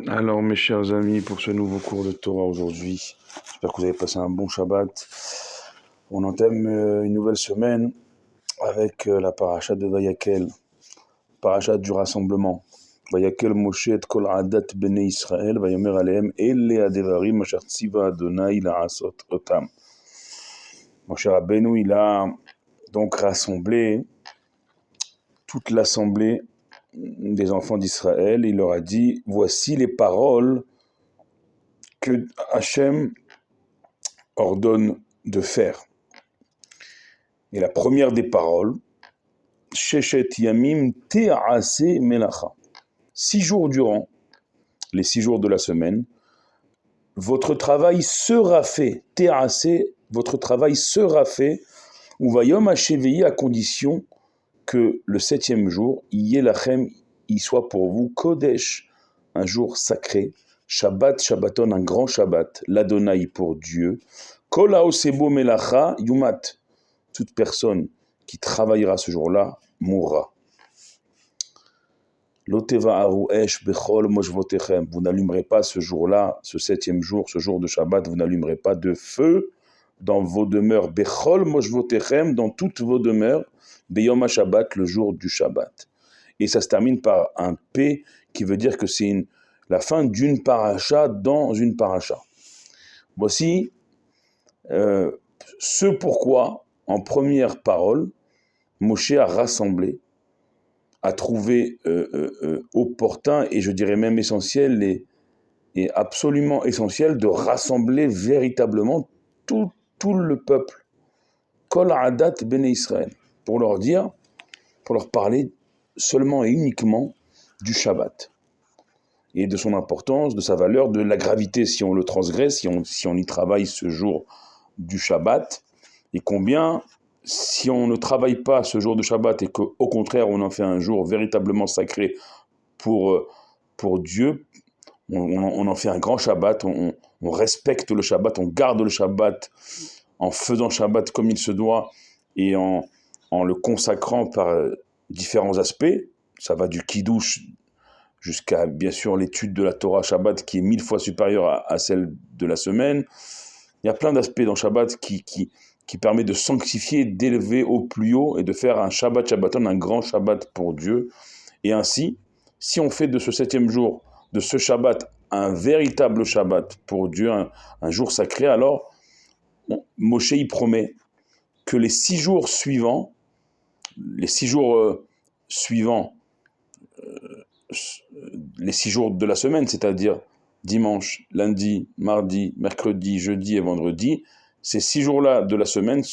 Alors, mes chers amis, pour ce nouveau cours de Torah aujourd'hui, j'espère que vous avez passé un bon Shabbat. On entame une nouvelle semaine avec la paracha de Vayakel, paracha du rassemblement. Vayakel Moshe et kol adat bnei Israël, vayomer alehem, ele adevarim asher tziva Adonai la'asot otam. Moshe Rabbeinu, il a donc rassemblé toute l'assemblée des enfants d'Israël. Il leur a dit, voici les paroles que Hachem ordonne de faire. Et la première des paroles, Sheshet Yamim Te'ase Melacha. 6 jours durant, les 6 jours de la semaine, votre travail sera fait. Te'ase, votre travail sera fait. Ou Vayom Hasheveyi, à condition que le 7e jour, Yelachem, il soit pour vous Kodesh, un jour sacré. Shabbat, Shabbaton, un grand Shabbat. L'Adonai pour Dieu. Kol haosebo melacha yumat. Toute personne qui travaillera ce jour-là mourra. Loteva aru esh bechol moshvotechem. Vous n'allumerez pas ce jour-là, ce 7e jour, ce jour de Shabbat, vous n'allumerez pas de feu dans vos demeures. Bechol moshvotechem, dans toutes vos demeures. Beyom Shabbat, le jour du Shabbat. Et ça se termine par un P qui veut dire que c'est la fin d'une paracha dans une paracha. Voici ce pourquoi, en première parole, Moshe a rassemblé, a trouvé opportun et je dirais même essentiel et absolument essentiel de rassembler véritablement tout le peuple, Kol Adat Bnei Israël, pour leur dire, pour leur parler seulement et uniquement du Shabbat et de son importance, de sa valeur, de la gravité si on le transgresse, si on y travaille ce jour du Shabbat, et combien, si on ne travaille pas ce jour de Shabbat et qu'au contraire on en fait un jour véritablement sacré pour Dieu, on en fait un grand Shabbat, on respecte le Shabbat, on garde le Shabbat en faisant Shabbat comme il se doit et en le consacrant par différents aspects. Ça va du Kiddush jusqu'à bien sûr l'étude de la Torah Shabbat qui est 1000 fois supérieure à celle de la semaine. Il y a plein d'aspects dans Shabbat qui permet de sanctifier, d'élever au plus haut et de faire un Shabbat Shabbaton, un grand Shabbat pour Dieu. Et ainsi, si on fait de ce 7e jour, de ce Shabbat, un véritable Shabbat pour Dieu, un jour sacré, alors Moshe y promet que les 6 jours suivants, les 6 jours de la semaine, c'est-à-dire dimanche, lundi, mardi, mercredi, jeudi et vendredi, ces 6 jours-là de la semaine,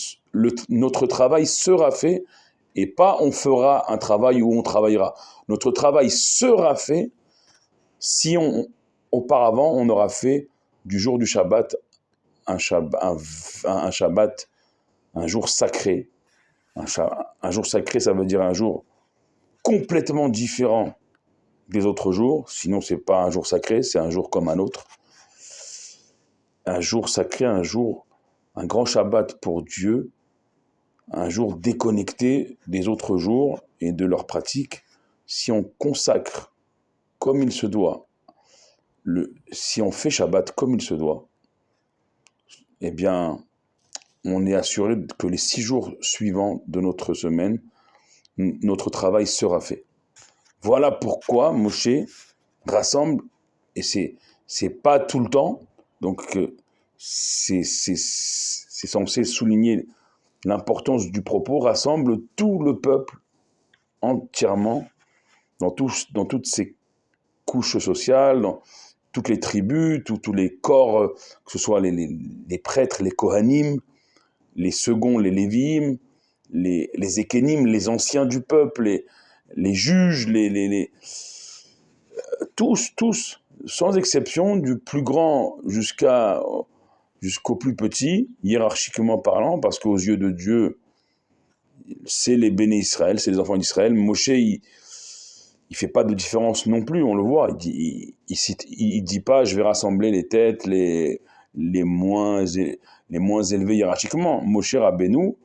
notre travail sera fait et pas on fera un travail où on travaillera. Notre travail sera fait si auparavant on aura fait du jour du Shabbat un Shabbat, un jour sacré. Un jour sacré, ça veut dire un jour complètement différent des autres jours, sinon c'est pas un jour sacré, c'est un jour comme un autre. Un jour sacré, un grand Shabbat pour Dieu, un jour déconnecté des autres jours et de leurs pratiques. Si on consacre comme il se doit, si on fait Shabbat comme il se doit, eh bien, on est assuré que les 6 jours suivants de notre semaine, notre travail sera fait. Voilà pourquoi Moshe rassemble, et c'est pas tout le temps, donc c'est censé souligner l'importance du propos, rassemble tout le peuple entièrement, dans toutes ses couches sociales, dans toutes les tribus, tous les corps, que ce soit les prêtres, les Kohanim, les seconds, les Léviim, les Ékénim, les anciens du peuple, les juges, tous, sans exception, du plus grand jusqu'au plus petit, hiérarchiquement parlant, parce qu'aux yeux de Dieu, c'est les béné Israël, c'est les enfants d'Israël. Moshe, il fait pas de différence non plus, on le voit. Il dit pas, je vais rassembler les têtes, les moins élevés hiérarchiquement. Moshe Rabbeinu,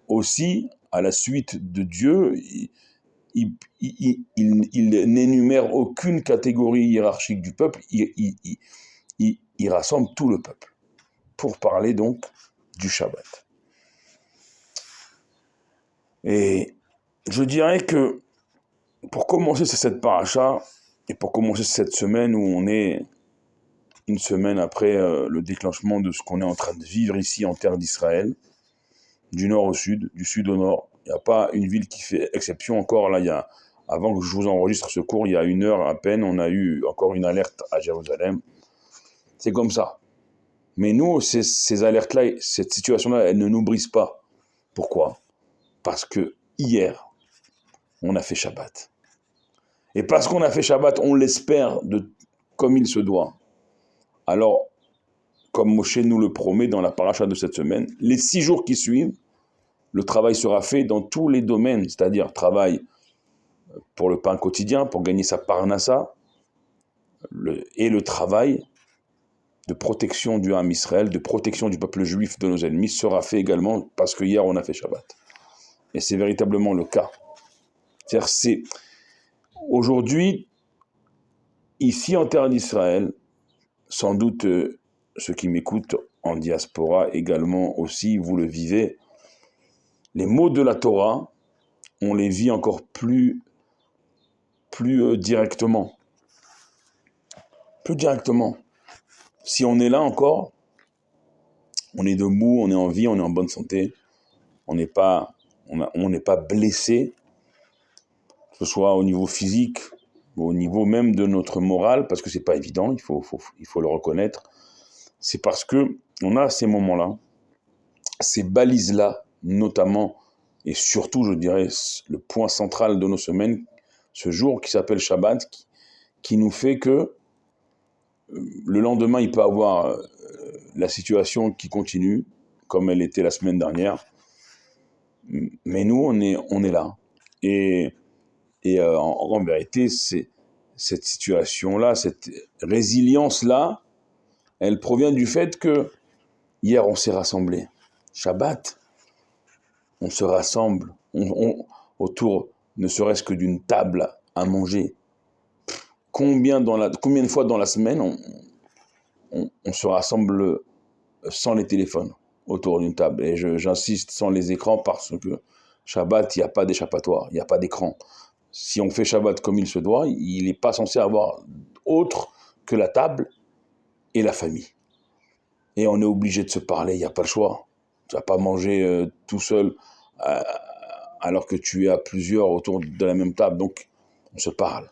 aussi, à la suite de Dieu, il n'énumère aucune catégorie hiérarchique du peuple, il rassemble tout le peuple, pour parler donc du Shabbat. Et je dirais que, pour commencer cette paracha, et pour commencer cette semaine où on est une semaine après le déclenchement de ce qu'on est en train de vivre ici en terre d'Israël, du nord au sud, du sud au nord, il n'y a pas une ville qui fait exception encore. Là, avant que je vous enregistre ce cours, il y a 1 heure à peine, on a eu encore une alerte à Jérusalem. C'est comme ça. Mais nous, ces alertes-là, cette situation-là, elle ne nous brise pas. Pourquoi ? Parce que hier, on a fait Shabbat. Et parce qu'on a fait Shabbat, on l'espère comme il se doit. Alors, comme Moshe nous le promet dans la paracha de cette semaine, les 6 jours qui suivent, le travail sera fait dans tous les domaines, c'est-à-dire travail pour le pain quotidien, pour gagner sa parnassa, et le travail de protection du Ham Israël, de protection du peuple juif de nos ennemis sera fait également parce que hier on a fait Shabbat. Et c'est véritablement le cas. C'est-à-dire, aujourd'hui, ici en terre d'Israël, sans doute ceux qui m'écoutent en diaspora également aussi, vous le vivez, les mots de la Torah, on les vit encore plus directement. Plus directement. Si on est là encore, on est debout, on est en vie, on est en bonne santé, on n'est pas blessé, que ce soit au niveau physique, au niveau même de notre morale, parce que c'est pas évident, il faut le reconnaître. C'est parce que on a ces moments-là, ces balises-là, notamment, et surtout, je dirais, le point central de nos semaines, ce jour qui s'appelle Shabbat, qui nous fait que le lendemain, il peut avoir la situation qui continue, comme elle était la semaine dernière, mais nous, on est là. Et en vérité, cette situation-là, cette résilience-là, elle provient du fait que hier, on s'est rassemblés. Shabbat, on se rassemble autour, ne serait-ce que d'une table à manger. Combien de fois dans la semaine on se rassemble sans les téléphones autour d'une table. Et j'insiste, sans les écrans, parce que Shabbat, il n'y a pas d'échappatoire, il n'y a pas d'écran. Si on fait Shabbat comme il se doit, il n'est pas censé avoir autre que la table et la famille. Et on est obligé de se parler, il n'y a pas le choix. Tu ne vas pas manger tout seul alors que tu es à plusieurs autour de la même table. Donc, on se parle.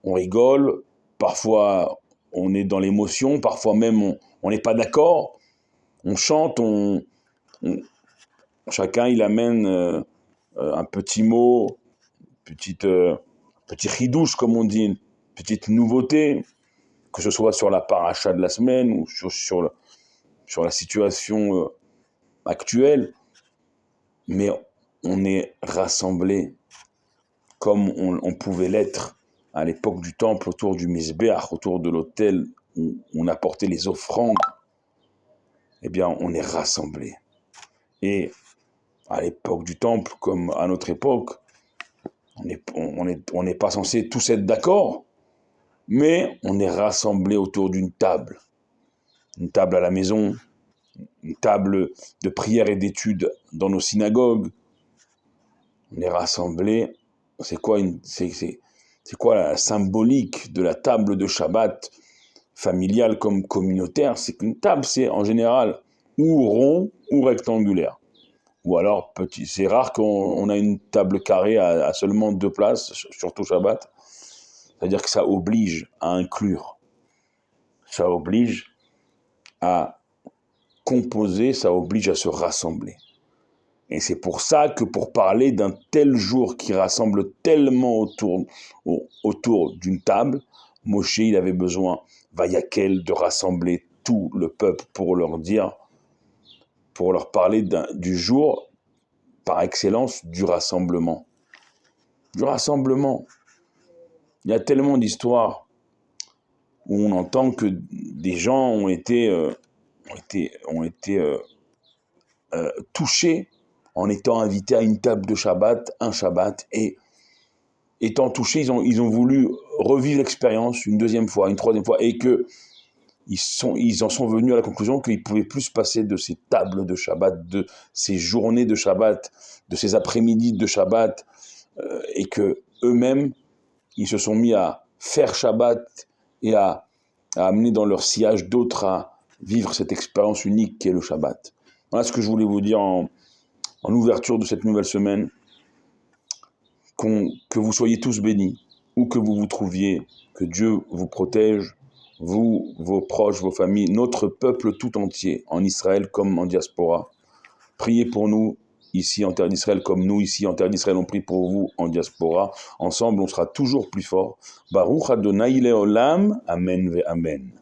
On rigole, parfois on est dans l'émotion, parfois même on n'est pas d'accord. On chante, chacun il amène un petit mot, petit chidouche comme on dit, une petite nouveauté, que ce soit sur la paracha de la semaine ou sur la situation actuelle, mais on est rassemblés comme on pouvait l'être à l'époque du temple autour du Mizbeach, autour de l'autel où on apportait les offrandes. Eh bien, on est rassemblés. Et à l'époque du temple, comme à notre époque, on n'est pas censé tous être d'accord, mais on est rassemblés autour d'une table à la maison, une table de prière et d'études dans nos synagogues. On est rassemblés. C'est quoi la symbolique de la table de Shabbat familiale comme communautaire? C'est qu'une table, c'est en général ou rond ou rectangulaire. Ou alors petit. C'est rare qu'on a une table carrée à seulement 2 places, surtout Shabbat. C'est-à-dire que ça oblige à inclure. Ça oblige à composer, ça oblige à se rassembler. Et c'est pour ça que pour parler d'un tel jour qui rassemble tellement autour d'une table, Moshe, il avait besoin, Vayakel, de rassembler tout le peuple pour leur parler du jour par excellence du rassemblement. Du rassemblement. Il y a tellement d'histoires où on entend que des gens ont été touchés en étant invités à une table de Shabbat, un Shabbat, et étant touchés, ils ont voulu revivre l'expérience une deuxième fois, une troisième fois, et que ils en sont venus à la conclusion qu'ils ne pouvaient plus se passer de ces tables de Shabbat, de ces journées de Shabbat, de ces après-midi de Shabbat, et que eux-mêmes, ils se sont mis à faire Shabbat et à amener dans leur sillage d'autres à vivre cette expérience unique qu'est le Shabbat. Voilà ce que je voulais vous dire en ouverture de cette nouvelle semaine. Que vous soyez tous bénis, où que vous vous trouviez, que Dieu vous protège, vous, vos proches, vos familles, notre peuple tout entier, en Israël comme en diaspora. Priez pour nous ici en terre d'Israël, comme nous ici en terre d'Israël, on prie pour vous en diaspora. Ensemble, on sera toujours plus fort. Baruch Adonai Leolam, Amen ve Amen.